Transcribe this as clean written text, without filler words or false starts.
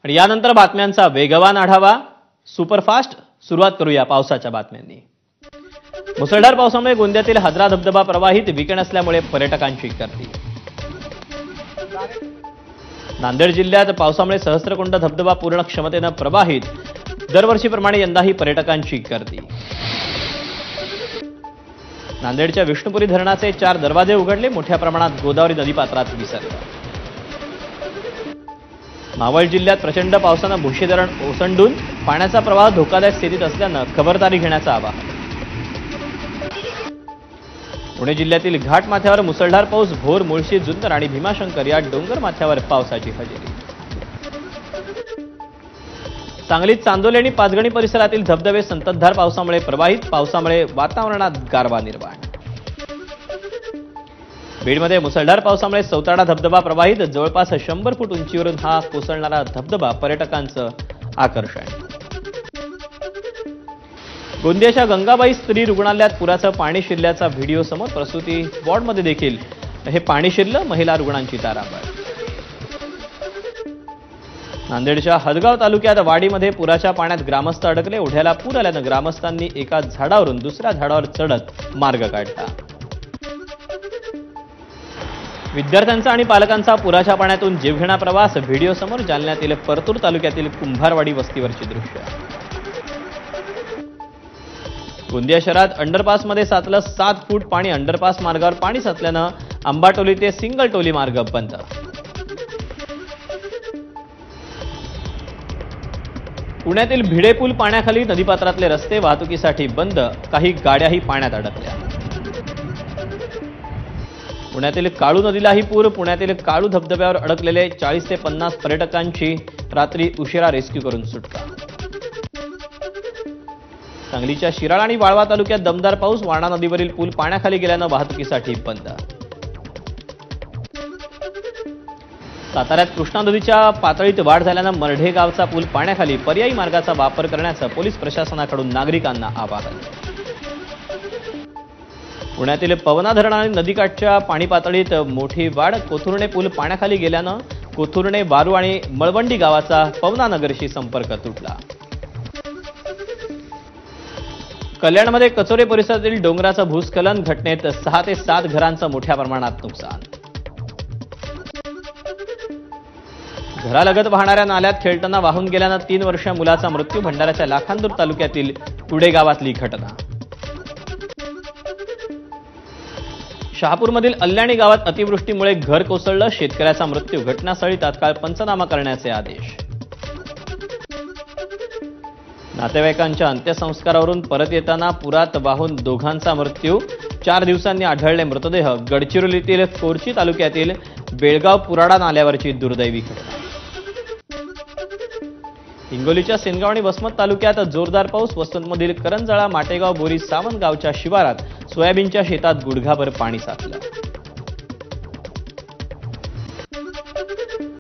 आणि यानंतर बातम्यांचा वेगवान आढावा सुपरफास्ट सुरुवात करूया पावसाच्या बातम्यांनी। मुसळधार पावसामुळे गोंदियातील हजरा धबधबा प्रवाहित वीकेंड असल्यामुळे पर्यटकांची गर्दी। नांदेड जिल्ह्यात पावसामुळे सहस्त्रकुंड धबधबा पूर्ण क्षमतेने प्रवाहित, दरवर्षीप्रमाणे यंदाही पर्यटकांची गर्दी। नांदेडच्या विष्णुपुरी धरणाचे 4 दरवाजे उघडले, मोठ्या प्रमाणात गोदावरी नदीपात्रात विसर्ग। मावळ जिल्ह्यात प्रचंड पावसाने भुशी धरण ओसंडून पाण्याचा प्रवाह धोकादायक स्थितीत असल्याने खबरदारी घेण्याचं आवाहन। पुणे जिल्ह्यातील घाट माथ्यावर मुसळधार पाऊस, भोर, मुळशी, जुन्नर आणि भीमाशंकर या डोंगर माथ्यावर पावसाची हजेरी। सांगलीत चांदोली आणि पाचगणी परिसरातील धबधबे संततधार पावसामुळे प्रवाहित, पावसामुळे वातावरणात गारवा निर्माण। बीडमध्ये मुसळधार पावसामुळे सौताडा धबधबा प्रवाहित, जवळपास 100 फूट उंचीवरून हा कोसळणारा धबधबा पर्यटकांचं आकर्षण। गोंदियाच्या गंगाबाई स्त्री रुग्णालयात पुराचं पाणी शिरल्याचा व्हिडिओ समोर, प्रसूती वॉर्डमध्ये देखील हे पाणी शिरलं, महिला रुग्णांची तारांबळ। नांदेडच्या हदगाव तालुक्यात वाडीमध्ये पुराच्या पाण्यात ग्रामस्थ अडकले, ओढ्याला पूर आल्यानं ग्रामस्थांनी एका झाडावरून दुसऱ्या झाडावर चढत मार्ग काढला। विद्यार्थ्यांचा आणि पालकांचा पुराच्या पाण्यातून जीवघेणा प्रवास, व्हिडिओ समोर जालन्यातील परतूर तालुक्यातील कुंभारवाडी वस्तीवरची दृश्य। गोंदिया शहरात अंडरपासमध्ये साचलं 7 फूट पाणी, अंडरपास मार्गावर पाणी साचल्यानं अंबाटोली ते सिंगलटोली मार्ग बंद। पुण्यातील भिडे पूल पाण्याखाली, नदीपात्रातले रस्ते वाहतुकीसाठी बंद, काही गाड्याही पाण्यात अडकल्या। पुण्यातील काळू नदीलाही पूर, पुण्यातील काळू धबधब्यावर अडकलेले 40 ते 50 पर्यटकांची रात्री उशिरा रेस्क्यू करून सुटका। सांगलीच्या शिराळ आणि वाळवा तालुक्यात दमदार पाऊस, वारणा नदीवरील पूल पाण्याखाली गेल्यानं वाहतुकीसाठी बंद। साताऱ्यात कृष्णा नदीच्या पातळीत वाढ झाल्यानं मर्ढे गावचा पूल पाण्याखाली, पर्यायी मार्गाचा वापर करण्याचं पोलीस प्रशासनाकडून नागरिकांना आवाहन। पुण्यातील पवना धरण आणि नदीकाठच्या पाणी पातळीत मोठी वाढ, कोथुर्णे पूल पाण्याखाली गेल्यानं कोथुर्णे, वारू आणि मळवंडी गावाचा पवना नगरशी संपर्क तुटला। कल्याणमध्ये कचोरे परिसरातील डोंगराचं भूस्खलन, घटनेत 6 ते 7 घरांचं मोठ्या प्रमाणात नुकसान। घरालगत वाहणाऱ्या नाल्यात खेळताना वाहून गेल्यानं 3 वर्षीय मुलाचा मृत्यू, भंडाऱ्याच्या लाखांदूर तालुक्यातील कुडे गावातली घटना। शहापूरमधील अल्याणी गावात अतिवृष्टीमुळे घर कोसळलं, शेतकऱ्याचा मृत्यू, घटनास्थळी तात्काळ पंचनामा करण्याचे आदेश। नातेवाईकांच्या अंत्यसंस्कारावरून परत येताना पुरात वाहून दोघांचा मृत्यू, 4 दिवसांनी आढळले मृतदेह, गडचिरोलीतील कोरची तालुक्यातील बेळगाव पुराडा नाल्यावरची दुर्दैवी घटना। हिंगोलीच्या सेनगाव आणि वसमत तालुक्यात जोरदार पाऊस, वसमतमधील करंजळा, माटेगाव, बोरी, सावंत गावच्या शिवारात सोयाबीनच्या शेतात गुडघाभर पाणी साचलं।